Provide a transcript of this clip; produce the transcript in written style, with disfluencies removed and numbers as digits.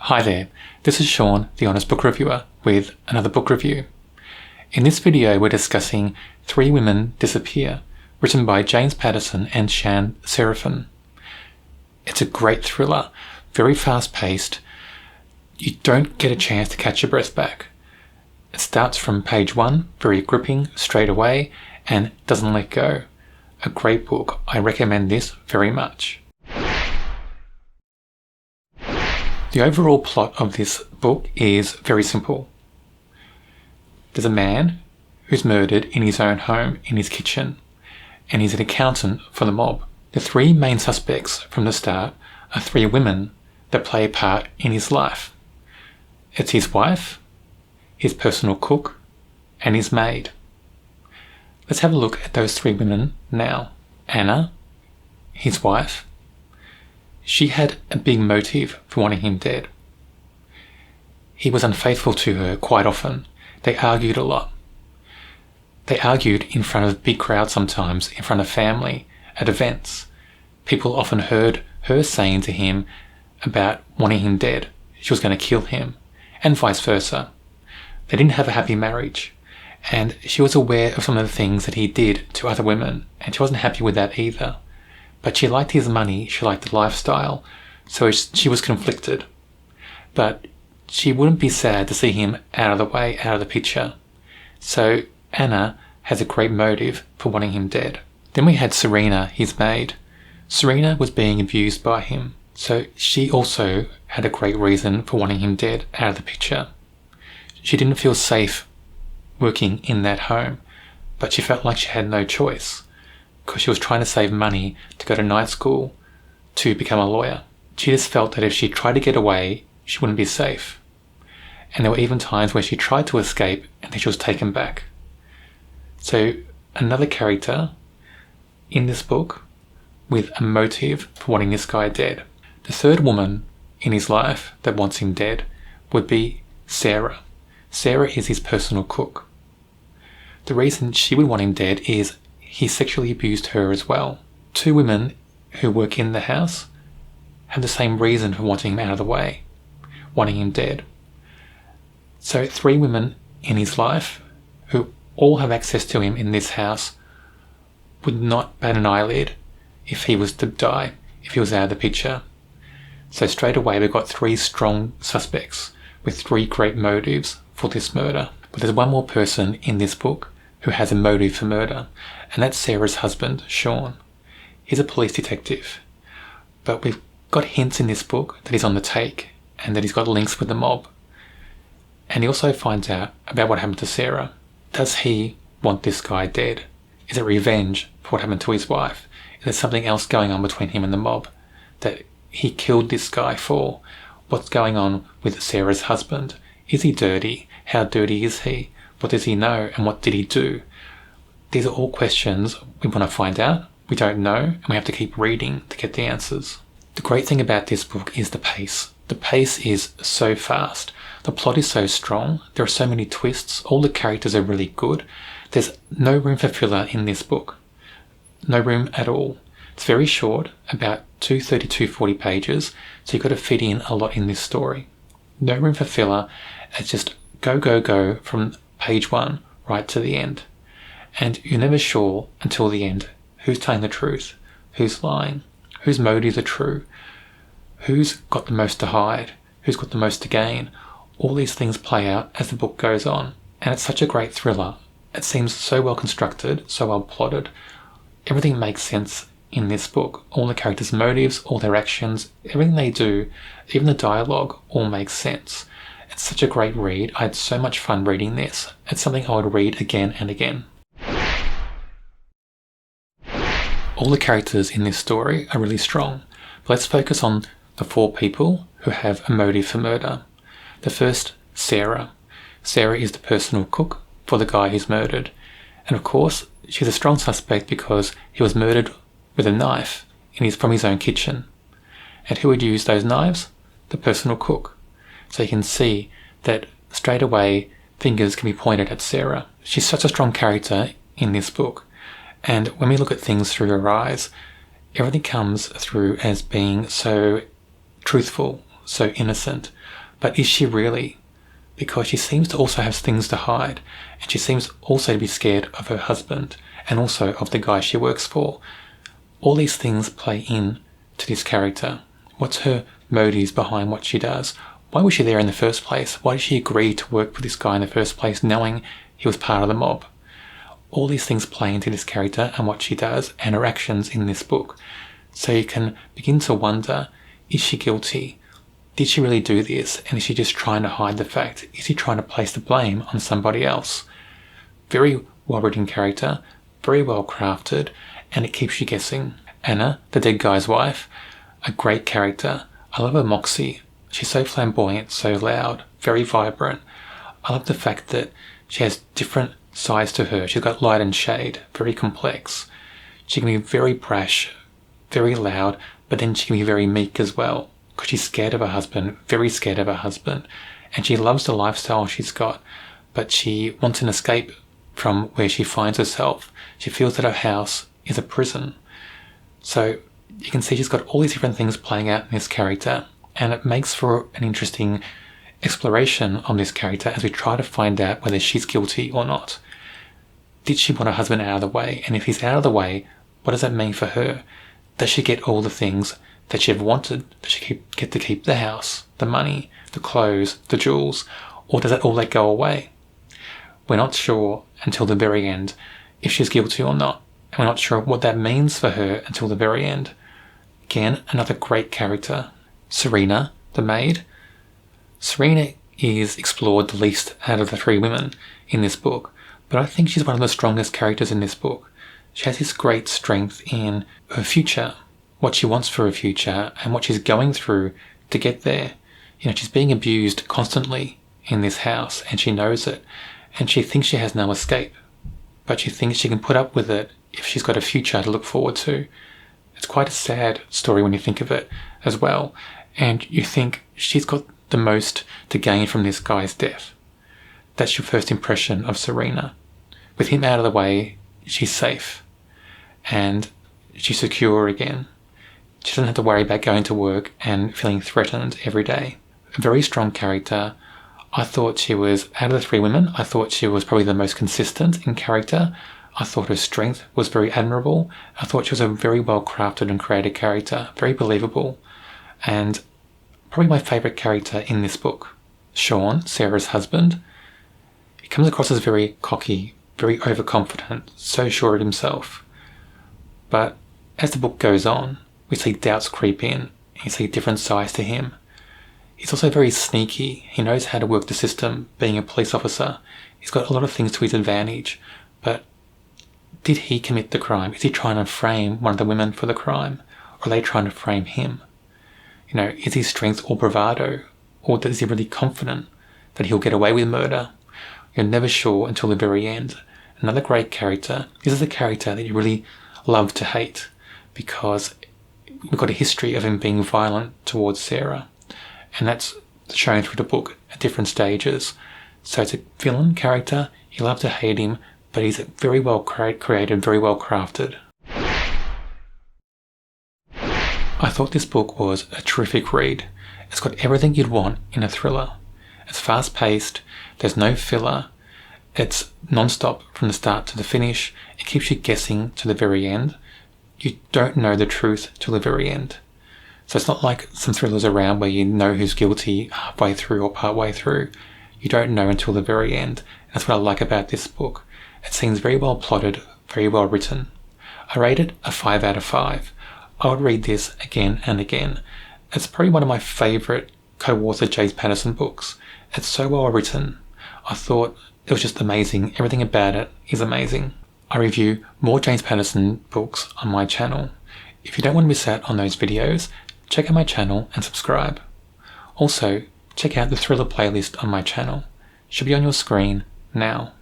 Hi there, this is Sean, the Honest Book Reviewer, with another book review. In this video we're discussing Three Women Disappear, written by James Patterson and Shan Serafin. It's a great thriller, very fast-paced. You don't get a chance to catch your breath back. It starts from page 1, very gripping, straight away, and doesn't let go. A great book. I recommend this very much. The overall plot of this book is very simple. There's a man who's murdered in his own home, in his kitchen, and he's an accountant for the mob. The three main suspects from the start are three women that play a part in his life. It's his wife, his personal cook, and his maid. Let's have a look at those three women now. Anna, his wife. She had a big motive for wanting him dead. He was unfaithful to her quite often. They argued a lot. They argued in front of big crowds sometimes, in front of family, at events. People often heard her saying to him about wanting him dead. She was going to kill him, and vice versa. They didn't have a happy marriage, and she was aware of some of the things that he did to other women, and she wasn't happy with that either. But she liked his money, she liked the lifestyle, so she was conflicted. But she wouldn't be sad to see him out of the way, out of the picture. So Anna has a great motive for wanting him dead. Then we had Serena, his maid. Serena was being abused by him, so she also had a great reason for wanting him dead, out of the picture. She didn't feel safe working in that home, but she felt like she had no choice, because she was trying to save money to go to night school to become a lawyer. She just felt that if she tried to get away, she wouldn't be safe. And there were even times where she tried to escape and then she was taken back. So another character in this book with a motive for wanting this guy dead. The third woman in his life that wants him dead would be Sarah. Sarah is his personal cook. The reason she would want him dead is he sexually abused her as well. Two women who work in the house have the same reason for wanting him out of the way, wanting him dead. So three women in his life who all have access to him in this house would not bat an eyelid if he was to die, if he was out of the picture. So straight away we've got three strong suspects with three great motives for this murder. But there's one more person in this book who has a motive for murder, and that's Sarah's husband, Sean. He's a police detective, but we've got hints in this book that he's on the take and that he's got links with the mob. And he also finds out about what happened to Sarah. Does he want this guy dead? Is it revenge for what happened to his wife? Is there something else going on between him and the mob that he killed this guy for? What's going on with Sarah's husband? Is he dirty? How dirty is he? What does he know and what did he do? These are all questions we want to find out. We don't know, and we have to keep reading to get the answers. The great thing about this book is the pace. The pace is so fast. The plot is so strong. There are so many twists. All the characters are really good. There's no room for filler in this book. No room at all. It's very short, about 240 pages, so you've got to fit in a lot in this story. No room for filler. It's just go, go, go from page 1 right to the end. And you're never sure until the end who's telling the truth, who's lying, whose motives are true, who's got the most to hide, who's got the most to gain. All these things play out as the book goes on. And it's such a great thriller. It seems so well constructed, so well plotted. Everything makes sense in this book. All the characters' motives, all their actions, everything they do, even the dialogue, all makes sense. It's such a great read. I had so much fun reading this. It's something I would read again and again. All the characters in this story are really strong. But let's focus on the four people who have a motive for murder. The first, Sarah. Sarah is the personal cook for the guy who's murdered. And of course, she's a strong suspect because he was murdered with a knife from his own kitchen. And who would use those knives? The personal cook. So you can see that straight away fingers can be pointed at Sarah. She's such a strong character in this book. And when we look at things through her eyes, everything comes through as being so truthful, so innocent. But is she really? Because she seems to also have things to hide, and she seems also to be scared of her husband, and also of the guy she works for. All these things play in to this character. What's her motives behind what she does? Why was she there in the first place? Why did she agree to work with this guy in the first place, knowing he was part of the mob? All these things play into this character and what she does and her actions in this book. So you can begin to wonder, is she guilty? Did she really do this? And is she just trying to hide the fact? Is she trying to place the blame on somebody else? Very well-written character, very well crafted, and it keeps you guessing. Anna, the dead guy's wife, a great character. I love her moxie. She's so flamboyant, so loud, very vibrant. I love the fact that she has different sides to her. She's got light and shade, very complex. She can be very brash, very loud, but then she can be very meek as well, because she's scared of her husband, very scared of her husband, and she loves the lifestyle she's got, but she wants an escape from where she finds herself. She feels that her house is a prison. So you can see she's got all these different things playing out in this character, and it makes for an interesting exploration on this character as we try to find out whether she's guilty or not. Did she want her husband out of the way? And if he's out of the way, what does that mean for her? Does she get all the things that she ever wanted? Does she get to keep the house, the money, the clothes, the jewels, or does that all let go away? We're not sure until the very end if she's guilty or not, and we're not sure what that means for her until the very end. Again, another great character. Serena, the maid. Serena is explored the least out of the three women in this book, but I think she's one of the strongest characters in this book. She has this great strength in her future, what she wants for her future, and what she's going through to get there. You know, she's being abused constantly in this house, and she knows it, and she thinks she has no escape, but she thinks she can put up with it if she's got a future to look forward to. It's quite a sad story when you think of it as well, and you think she's got the most to gain from this guy's death. That's your first impression of Serena. With him out of the way, she's safe, and she's secure again. She doesn't have to worry about going to work and feeling threatened every day. A very strong character. I thought she was, out of the three women, I thought she was probably the most consistent in character. I thought her strength was very admirable. I thought she was a very well crafted and created character, very believable, and probably my favourite character in this book. Shan, Sarah's husband. He comes across as very cocky, very overconfident, so sure of himself. But as the book goes on, we see doubts creep in. You see different sides to him. He's also very sneaky. He knows how to work the system, being a police officer. He's got a lot of things to his advantage. But did he commit the crime? Is he trying to frame one of the women for the crime? Or are they trying to frame him? You know, is his strength all bravado? Or is he really confident that he'll get away with murder? You're never sure until the very end. Another great character. This is a character that you really love to hate, because we've got a history of him being violent towards Sarah, and that's shown through the book at different stages. So it's a villain character. You love to hate him, but he's very well created, very well crafted. I thought this book was a terrific read. It's got everything you'd want in a thriller. It's fast-paced, there's no filler, it's non-stop from the start to the finish, it keeps you guessing to the very end. You don't know the truth till the very end. So it's not like some thrillers around where you know who's guilty halfway through or partway through. You don't know until the very end. That's what I like about this book. It seems very well plotted, very well written. I rate it a 5 out of 5. I would read this again and again. It's probably one of my favourite co-author James Patterson books. It's so well written. I thought it was just amazing. Everything about it is amazing. I review more James Patterson books on my channel. If you don't want to miss out on those videos, check out my channel and subscribe. Also, check out the thriller playlist on my channel. It should be on your screen now.